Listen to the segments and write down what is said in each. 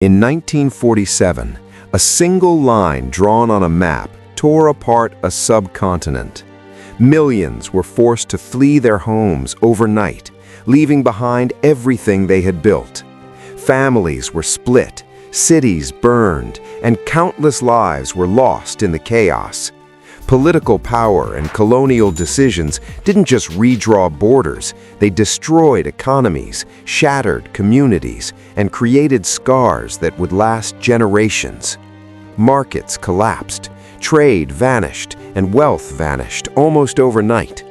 In 1947, a single line drawn on a map tore apart a subcontinent. Millions were forced to flee their homes overnight, leaving behind everything they had built. Families were split, cities burned, and countless lives were lost in the chaos. Political power and colonial decisions didn't just redraw borders, they destroyed economies, shattered communities, and created scars that would last generations. Markets collapsed, trade vanished, and wealth vanished almost overnight.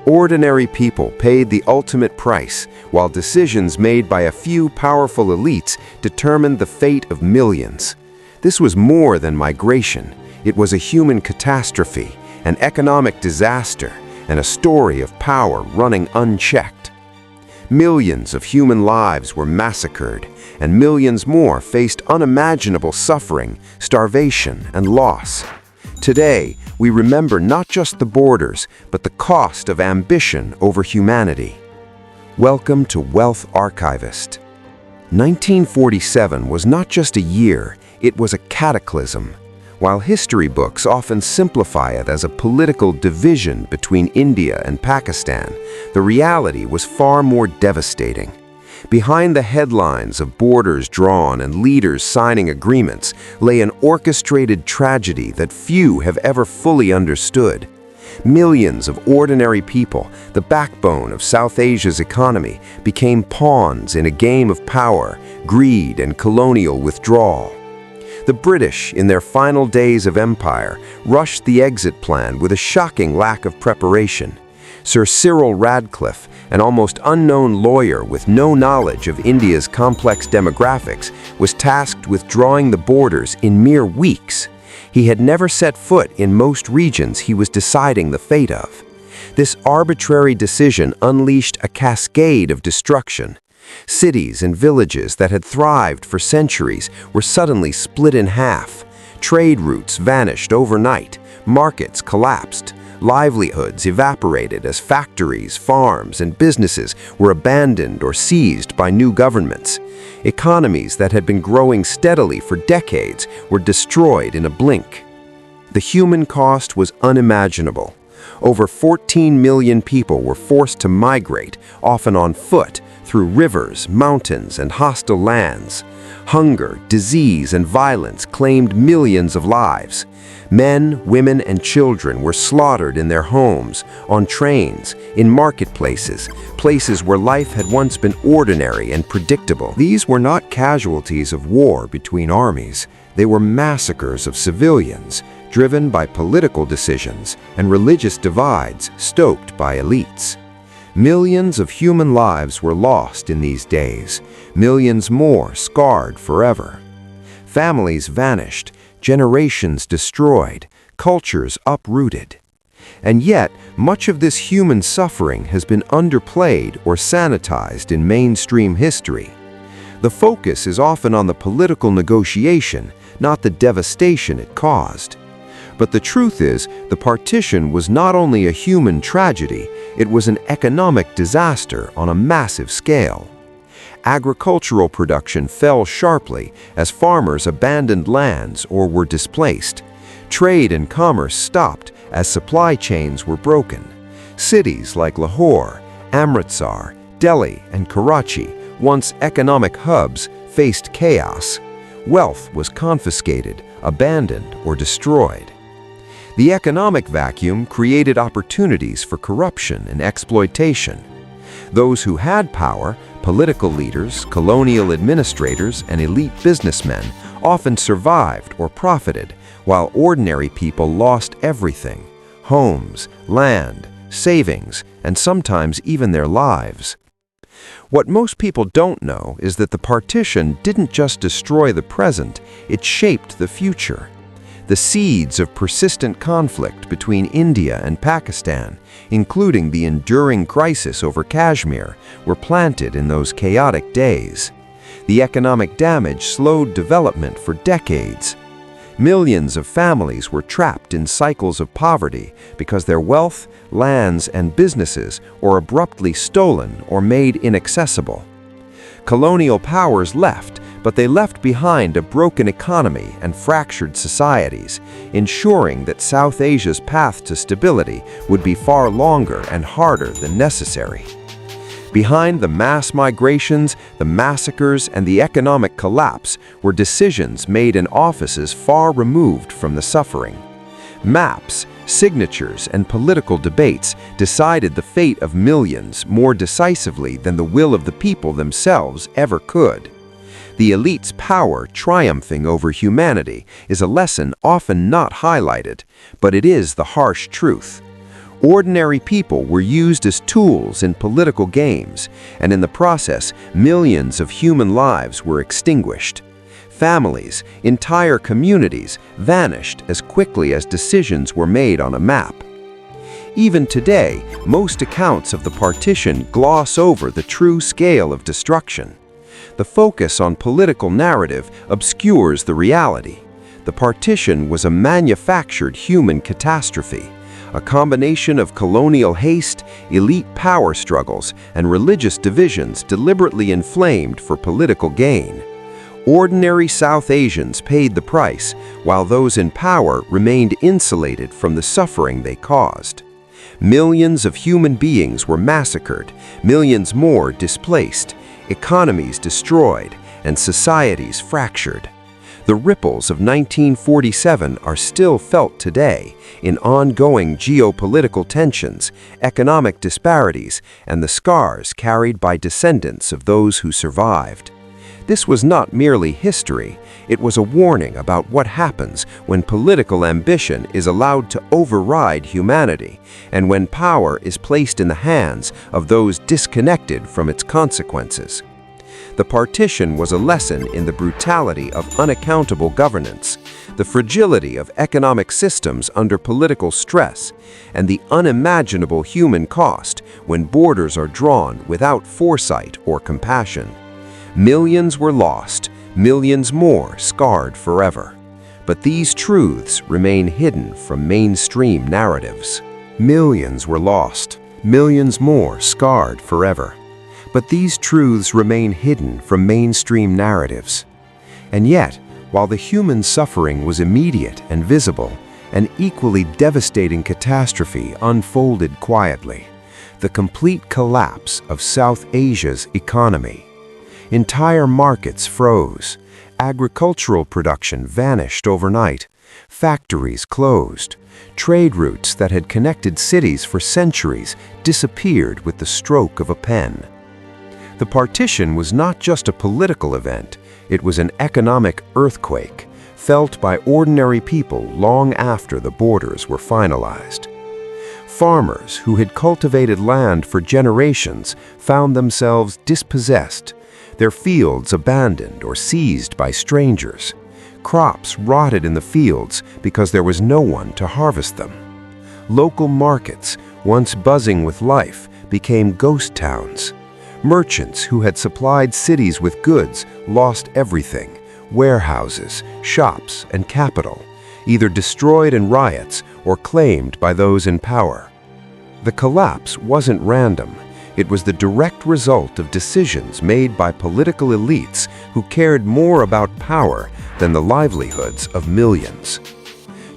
Ordinary people paid the ultimate price, while decisions made by a few powerful elites determined the fate of millions. This was more than migration. It was a human catastrophe, an economic disaster, and a story of power running unchecked. Millions of human lives were massacred, and millions more faced unimaginable suffering, starvation, and loss. Today, we remember not just the borders, but the cost of ambition over humanity. Welcome to Wealth Archivist. 1947 was not just a year, it was a cataclysm. While history books often simplify it as a political division between India and Pakistan, the reality was far more devastating. Behind the headlines of borders drawn and leaders signing agreements lay an orchestrated tragedy that few have ever fully understood. Millions of ordinary people, the backbone of South Asia's economy, became pawns in a game of power, greed, and colonial withdrawal. The British, in their final days of empire, rushed the exit plan with a shocking lack of preparation. Sir Cyril Radcliffe, an almost unknown lawyer with no knowledge of India's complex demographics, was tasked with drawing the borders in mere weeks. He had never set foot in most regions he was deciding the fate of. This arbitrary decision unleashed a cascade of destruction. Cities and villages that had thrived for centuries were suddenly split in half. Trade routes vanished overnight, markets collapsed, livelihoods evaporated as factories, farms, and businesses were abandoned or seized by new governments. Economies that had been growing steadily for decades were destroyed in a blink. The human cost was unimaginable. Over 14 million people were forced to migrate, often on foot, through rivers, mountains, and hostile lands. Hunger, disease, and violence claimed millions of lives. Men, women, and children were slaughtered in their homes, on trains, in marketplaces, places where life had once been ordinary and predictable. These were not casualties of war between armies. They were massacres of civilians, driven by political decisions and religious divides stoked by elites. Millions of human lives were lost in these days, millions more scarred forever. Families vanished, generations destroyed, cultures uprooted. And yet, much of this human suffering has been underplayed or sanitized in mainstream history. The focus is often on the political negotiation, not the devastation it caused. But the truth is, the partition was not only a human tragedy, it was an economic disaster on a massive scale. Agricultural production fell sharply as farmers abandoned lands or were displaced. Trade and commerce stopped as supply chains were broken. Cities like Lahore, Amritsar, Delhi, and Karachi, once economic hubs, faced chaos. Wealth was confiscated, abandoned, or destroyed. The economic vacuum created opportunities for corruption and exploitation. Those who had power, political leaders, colonial administrators, and elite businessmen, often survived or profited, while ordinary people lost everything: homes, land, savings, and sometimes even their lives. What most people don't know is that the partition didn't just destroy the present, it shaped the future. The seeds of persistent conflict between India and Pakistan, including the enduring crisis over Kashmir, were planted in those chaotic days. The economic damage slowed development for decades. Millions of families were trapped in cycles of poverty because their wealth, lands, and businesses were abruptly stolen or made inaccessible. Colonial powers left, but they left behind a broken economy and fractured societies, ensuring that South Asia's path to stability would be far longer and harder than necessary. Behind the mass migrations, the massacres, and the economic collapse were decisions made in offices far removed from the suffering. Maps, signatures, and political debates decided the fate of millions more decisively than the will of the people themselves ever could. The elite's power triumphing over humanity is a lesson often not highlighted, but it is the harsh truth. Ordinary people were used as tools in political games, and in the process, millions of human lives were extinguished. Families, entire communities, vanished as quickly as decisions were made on a map. Even today, most accounts of the partition gloss over the true scale of destruction. The focus on political narrative obscures the reality. The partition was a manufactured human catastrophe, a combination of colonial haste, elite power struggles, and religious divisions deliberately inflamed for political gain. Ordinary South Asians paid the price, while those in power remained insulated from the suffering they caused. Millions of human beings were massacred, millions more displaced, economies destroyed, and societies fractured. The ripples of 1947 are still felt today in ongoing geopolitical tensions, economic disparities, and the scars carried by descendants of those who survived. This was not merely history, it was a warning about what happens when political ambition is allowed to override humanity, and when power is placed in the hands of those disconnected from its consequences. The partition was a lesson in the brutality of unaccountable governance, the fragility of economic systems under political stress, and the unimaginable human cost when borders are drawn without foresight or compassion. Millions were lost, millions more scarred forever. But these truths remain hidden from mainstream narratives. Millions were lost, millions more scarred forever. But these truths remain hidden from mainstream narratives. And yet, while the human suffering was immediate and visible, an equally devastating catastrophe unfolded quietly: the complete collapse of South Asia's economy. Entire markets froze, agricultural production vanished overnight, factories closed, trade routes that had connected cities for centuries disappeared with the stroke of a pen. The partition was not just a political event, it was an economic earthquake, felt by ordinary people long after the borders were finalized. Farmers who had cultivated land for generations found themselves dispossessed, their fields abandoned or seized by strangers. Crops rotted in the fields because there was no one to harvest them. Local markets, once buzzing with life, became ghost towns. Merchants who had supplied cities with goods lost everything: warehouses, shops, and capital, either destroyed in riots or claimed by those in power. The collapse wasn't random. It was the direct result of decisions made by political elites who cared more about power than the livelihoods of millions.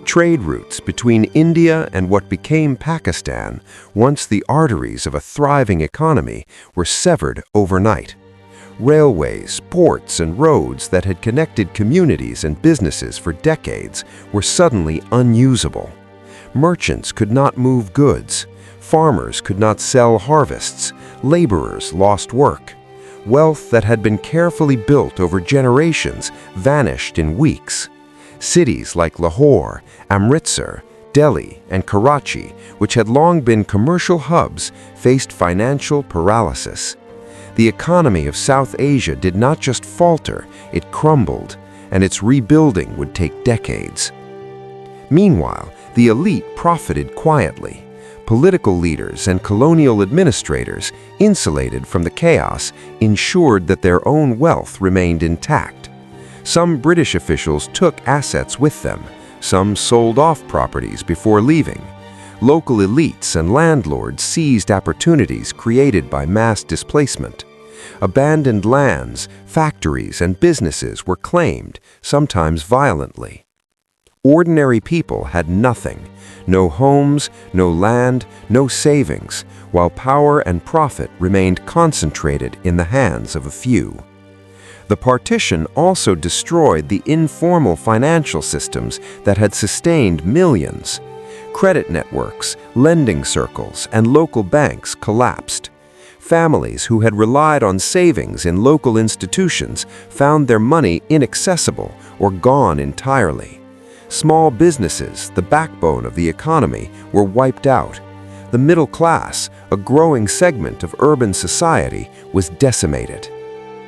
Trade routes between India and what became Pakistan, once the arteries of a thriving economy, were severed overnight. Railways, ports, and roads that had connected communities and businesses for decades were suddenly unusable. Merchants could not move goods. Farmers could not sell harvests. Laborers lost work. Wealth that had been carefully built over generations vanished in weeks. Cities like Lahore, Amritsar, Delhi, and Karachi, which had long been commercial hubs, faced financial paralysis. The economy of South Asia did not just falter, it crumbled, and its rebuilding would take decades. Meanwhile, the elite profited quietly. Political leaders and colonial administrators, insulated from the chaos, ensured that their own wealth remained intact. Some British officials took assets with them. Some sold off properties before leaving. Local elites and landlords seized opportunities created by mass displacement. Abandoned lands, factories, and businesses were claimed, sometimes violently. Ordinary people had nothing: no homes, no land, no savings, while power and profit remained concentrated in the hands of a few. The partition also destroyed the informal financial systems that had sustained millions. Credit networks, lending circles, and local banks collapsed. Families who had relied on savings in local institutions found their money inaccessible or gone entirely. Small businesses, the backbone of the economy, were wiped out. The middle class, a growing segment of urban society, was decimated.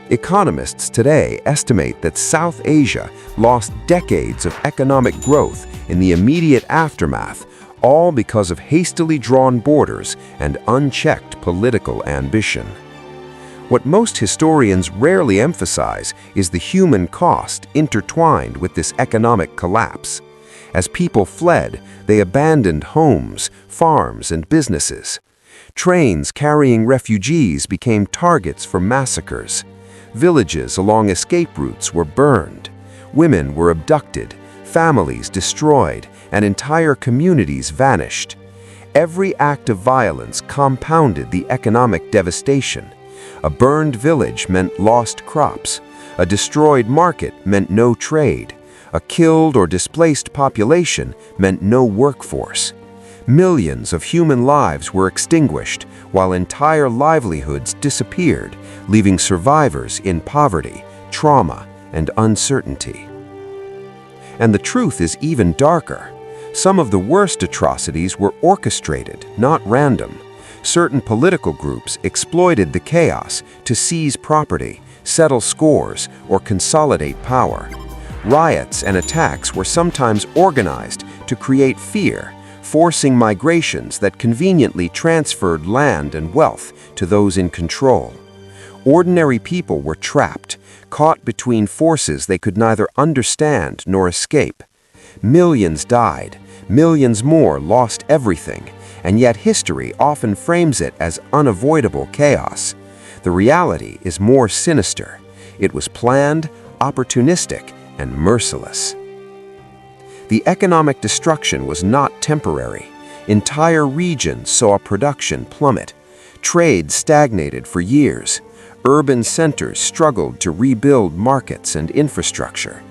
Economists today estimate that South Asia lost decades of economic growth in the immediate aftermath, all because of hastily drawn borders and unchecked political ambition. What most historians rarely emphasize is the human cost intertwined with this economic collapse. As people fled, they abandoned homes, farms, and businesses. Trains carrying refugees became targets for massacres. Villages along escape routes were burned. Women were abducted, families destroyed, and entire communities vanished. Every act of violence compounded the economic devastation. A burned village meant lost crops. A destroyed market meant no trade. A killed or displaced population meant no workforce. Millions of human lives were extinguished, while entire livelihoods disappeared, leaving survivors in poverty, trauma, and uncertainty. And the truth is even darker. Some of the worst atrocities were orchestrated, not random. Certain political groups exploited the chaos to seize property, settle scores, or consolidate power. Riots and attacks were sometimes organized to create fear, forcing migrations that conveniently transferred land and wealth to those in control. Ordinary people were trapped, caught between forces they could neither understand nor escape. Millions died, millions more lost everything, and yet history often frames it as unavoidable chaos. The reality is more sinister. It was planned, opportunistic, and merciless. The economic destruction was not temporary. Entire regions saw production plummet. Trade stagnated for years. Urban centers struggled to rebuild markets and infrastructure.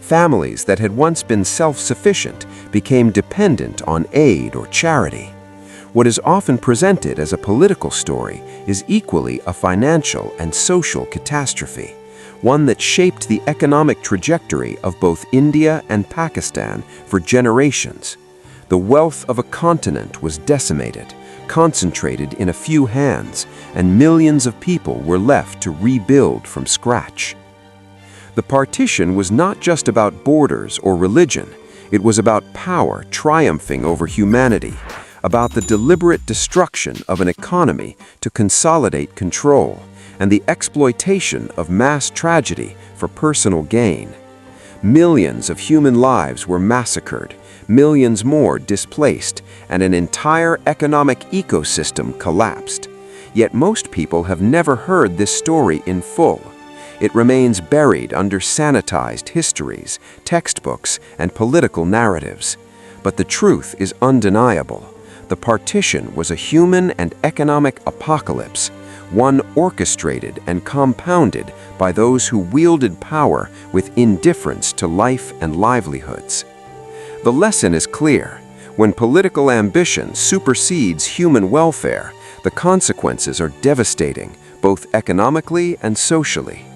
Families that had once been self-sufficient became dependent on aid or charity. What is often presented as a political story is equally a financial and social catastrophe, one that shaped the economic trajectory of both India and Pakistan for generations. The wealth of a continent was decimated, concentrated in a few hands, and millions of people were left to rebuild from scratch. The partition was not just about borders or religion. It was about power triumphing over humanity, about the deliberate destruction of an economy to consolidate control, and the exploitation of mass tragedy for personal gain. Millions of human lives were massacred, millions more displaced, and an entire economic ecosystem collapsed. Yet most people have never heard this story in full. It remains buried under sanitized histories, textbooks, and political narratives. But the truth is undeniable. The partition was a human and economic apocalypse, one orchestrated and compounded by those who wielded power with indifference to life and livelihoods. The lesson is clear. When political ambition supersedes human welfare, the consequences are devastating, both economically and socially.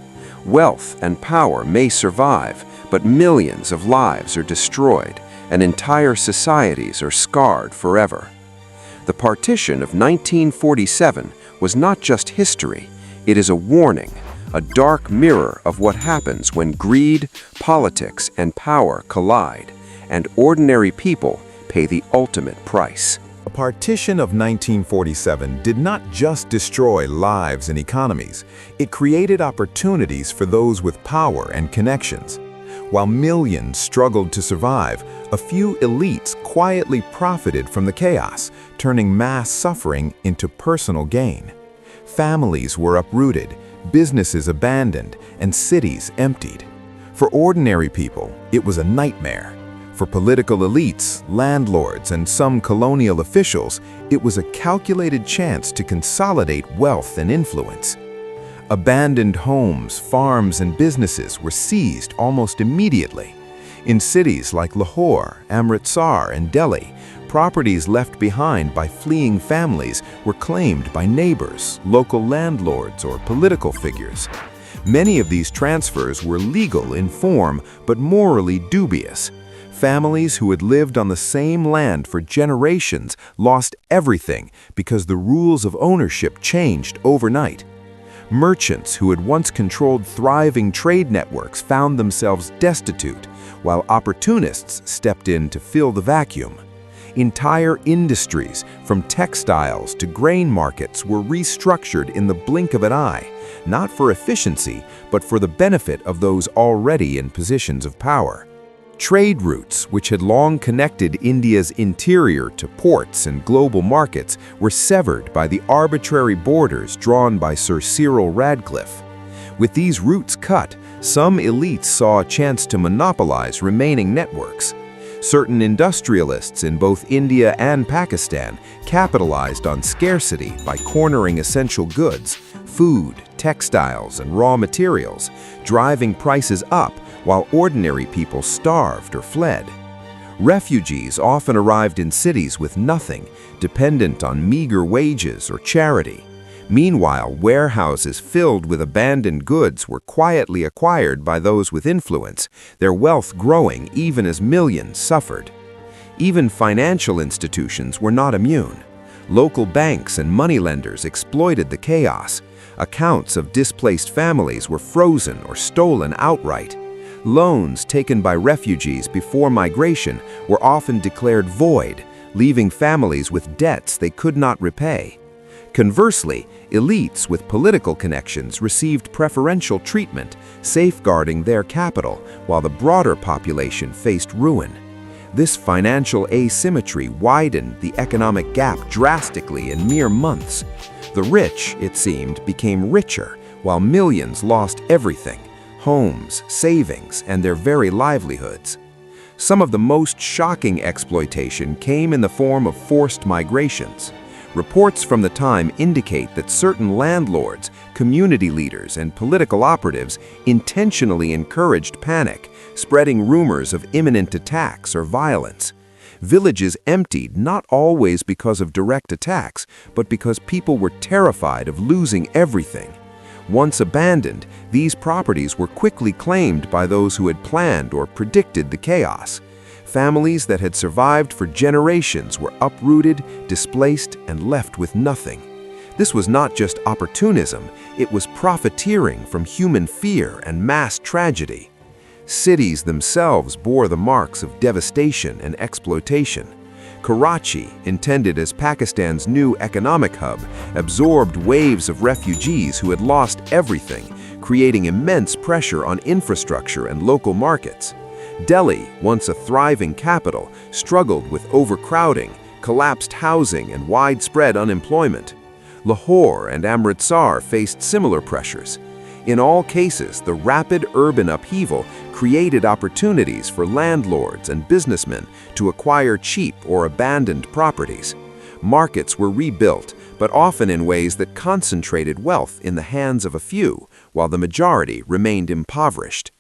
Wealth and power may survive, but millions of lives are destroyed, and entire societies are scarred forever. The partition of 1947 was not just history, it is a warning, a dark mirror of what happens when greed, politics, and power collide, and ordinary people pay the ultimate price. The partition of 1947 did not just destroy lives and economies, it created opportunities for those with power and connections. While millions struggled to survive, a few elites quietly profited from the chaos, turning mass suffering into personal gain. Families were uprooted, businesses abandoned, and cities emptied. For ordinary people, it was a nightmare. For political elites, landlords, and some colonial officials, it was a calculated chance to consolidate wealth and influence. Abandoned homes, farms, and businesses were seized almost immediately. In cities like Lahore, Amritsar, and Delhi, properties left behind by fleeing families were claimed by neighbors, local landlords, or political figures. Many of these transfers were legal in form but morally dubious. Families who had lived on the same land for generations lost everything because the rules of ownership changed overnight. Merchants who had once controlled thriving trade networks found themselves destitute, while opportunists stepped in to fill the vacuum. Entire industries, from textiles to grain markets, were restructured in the blink of an eye, not for efficiency, but for the benefit of those already in positions of power. Trade routes, which had long connected India's interior to ports and global markets, were severed by the arbitrary borders drawn by Sir Cyril Radcliffe. With these routes cut, some elites saw a chance to monopolize remaining networks. Certain industrialists in both India and Pakistan capitalized on scarcity by cornering essential goods, food, textiles, and raw materials, driving prices up while ordinary people starved or fled. Refugees often arrived in cities with nothing, dependent on meager wages or charity. Meanwhile, warehouses filled with abandoned goods were quietly acquired by those with influence, their wealth growing even as millions suffered. Even financial institutions were not immune. Local banks and moneylenders exploited the chaos. Accounts of displaced families were frozen or stolen outright. Loans taken by refugees before migration were often declared void, leaving families with debts they could not repay. Conversely, elites with political connections received preferential treatment, safeguarding their capital, while the broader population faced ruin. This financial asymmetry widened the economic gap drastically in mere months. The rich, it seemed, became richer, while millions lost everything: homes, savings, and their very livelihoods. Some of the most shocking exploitation came in the form of forced migrations. Reports from the time indicate that certain landlords, community leaders, and political operatives intentionally encouraged panic, spreading rumors of imminent attacks or violence. Villages emptied not always because of direct attacks, but because people were terrified of losing everything. Once abandoned, these properties were quickly claimed by those who had planned or predicted the chaos. Families that had survived for generations were uprooted, displaced, and left with nothing. This was not just opportunism, it was profiteering from human fear and mass tragedy. Cities themselves bore the marks of devastation and exploitation. Karachi, intended as Pakistan's new economic hub, absorbed waves of refugees who had lost everything, creating immense pressure on infrastructure and local markets. Delhi, once a thriving capital, struggled with overcrowding, collapsed housing, and widespread unemployment. Lahore and Amritsar faced similar pressures. In all cases, the rapid urban upheaval created opportunities for landlords and businessmen to acquire cheap or abandoned properties. Markets were rebuilt, but often in ways that concentrated wealth in the hands of a few, while the majority remained impoverished.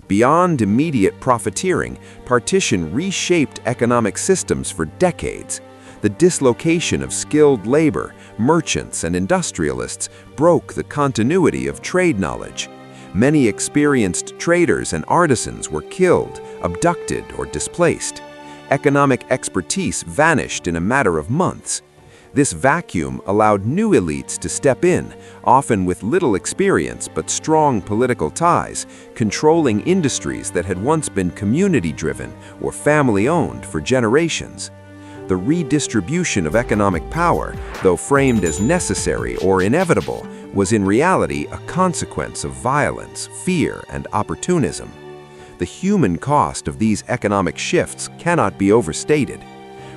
Beyond immediate profiteering, partition reshaped economic systems for decades. The dislocation of skilled labor, merchants, and industrialists broke the continuity of trade knowledge. Many experienced traders and artisans were killed, abducted, or displaced. Economic expertise vanished in a matter of months. This vacuum allowed new elites to step in, often with little experience but strong political ties, controlling industries that had once been community-driven or family-owned for generations. The redistribution of economic power, though framed as necessary or inevitable, was in reality a consequence of violence, fear, and opportunism. The human cost of these economic shifts cannot be overstated.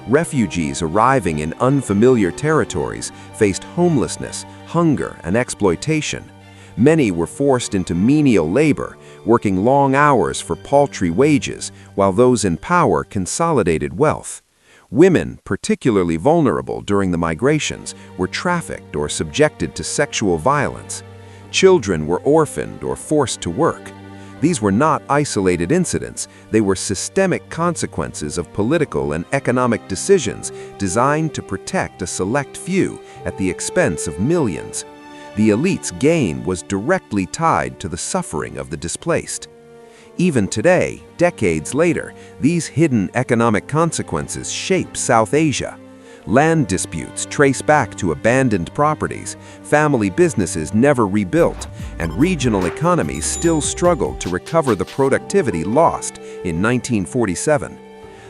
Refugees arriving in unfamiliar territories faced homelessness, hunger, and exploitation. Many were forced into menial labor, working long hours for paltry wages, while those in power consolidated wealth. Women, particularly vulnerable during the migrations, were trafficked or subjected to sexual violence. Children were orphaned or forced to work. These were not isolated incidents, they were systemic consequences of political and economic decisions designed to protect a select few at the expense of millions. The elite's gain was directly tied to the suffering of the displaced. Even today, decades later, these hidden economic consequences shape South Asia. Land disputes trace back to abandoned properties, family businesses never rebuilt, and regional economies still struggle to recover the productivity lost in 1947.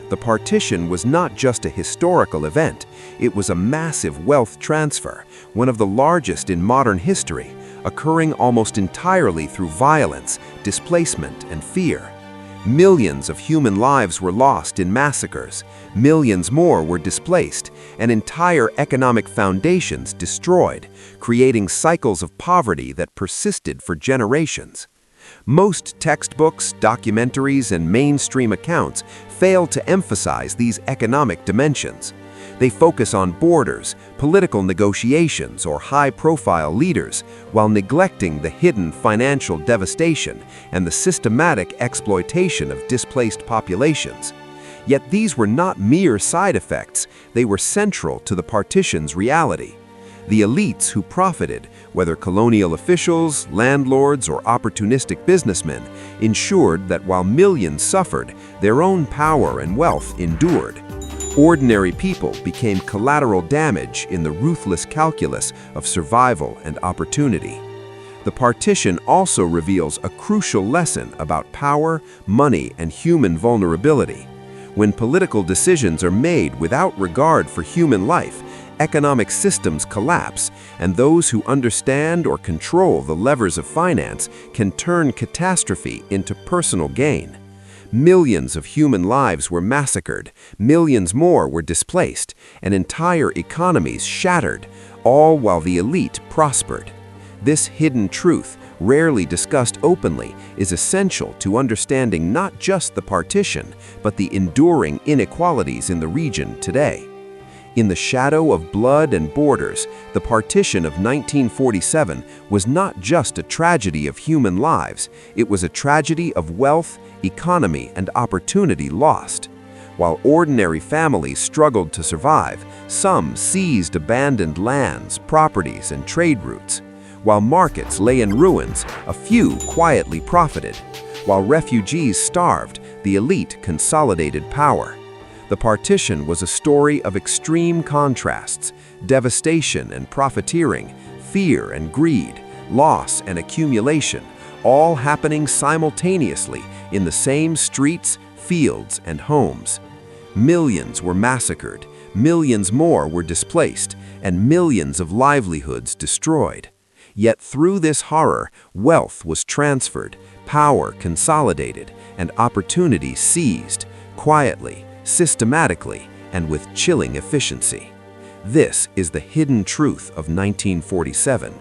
The partition was not just a historical event, it was a massive wealth transfer, one of the largest in modern history, occurring almost entirely through violence, displacement, and fear. Millions of human lives were lost in massacres, millions more were displaced, and entire economic foundations destroyed, creating cycles of poverty that persisted for generations. Most textbooks, documentaries, and mainstream accounts fail to emphasize these economic dimensions. They focus on borders, political negotiations, or high-profile leaders, while neglecting the hidden financial devastation and the systematic exploitation of displaced populations. Yet these were not mere side effects, they were central to the partition's reality. The elites who profited, whether colonial officials, landlords, or opportunistic businessmen, ensured that while millions suffered, their own power and wealth endured. Ordinary people became collateral damage in the ruthless calculus of survival and opportunity. The partition also reveals a crucial lesson about power, money, and human vulnerability. When political decisions are made without regard for human life, economic systems collapse, and those who understand or control the levers of finance can turn catastrophe into personal gain. Millions of human lives were massacred, millions more were displaced, and entire economies shattered, all while the elite prospered. This hidden truth, rarely discussed openly, is essential to understanding not just the partition, but the enduring inequalities in the region today. In the shadow of blood and borders, the partition of 1947 was not just a tragedy of human lives, it was a tragedy of wealth, economy, and opportunity lost. While ordinary families struggled to survive, some seized abandoned lands, properties, and trade routes. While markets lay in ruins, a few quietly profited. While refugees starved, the elite consolidated power. The partition was a story of extreme contrasts, devastation and profiteering, fear and greed, loss and accumulation, all happening simultaneously in the same streets, fields, and homes. Millions were massacred, millions more were displaced, and millions of livelihoods destroyed. Yet through this horror, wealth was transferred, power consolidated, and opportunity seized, quietly, systematically, and with chilling efficiency. This is the hidden truth of 1947.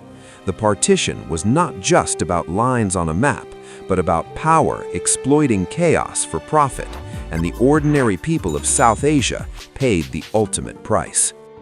The partition was not just about lines on a map, but about power exploiting chaos for profit, and the ordinary people of South Asia paid the ultimate price.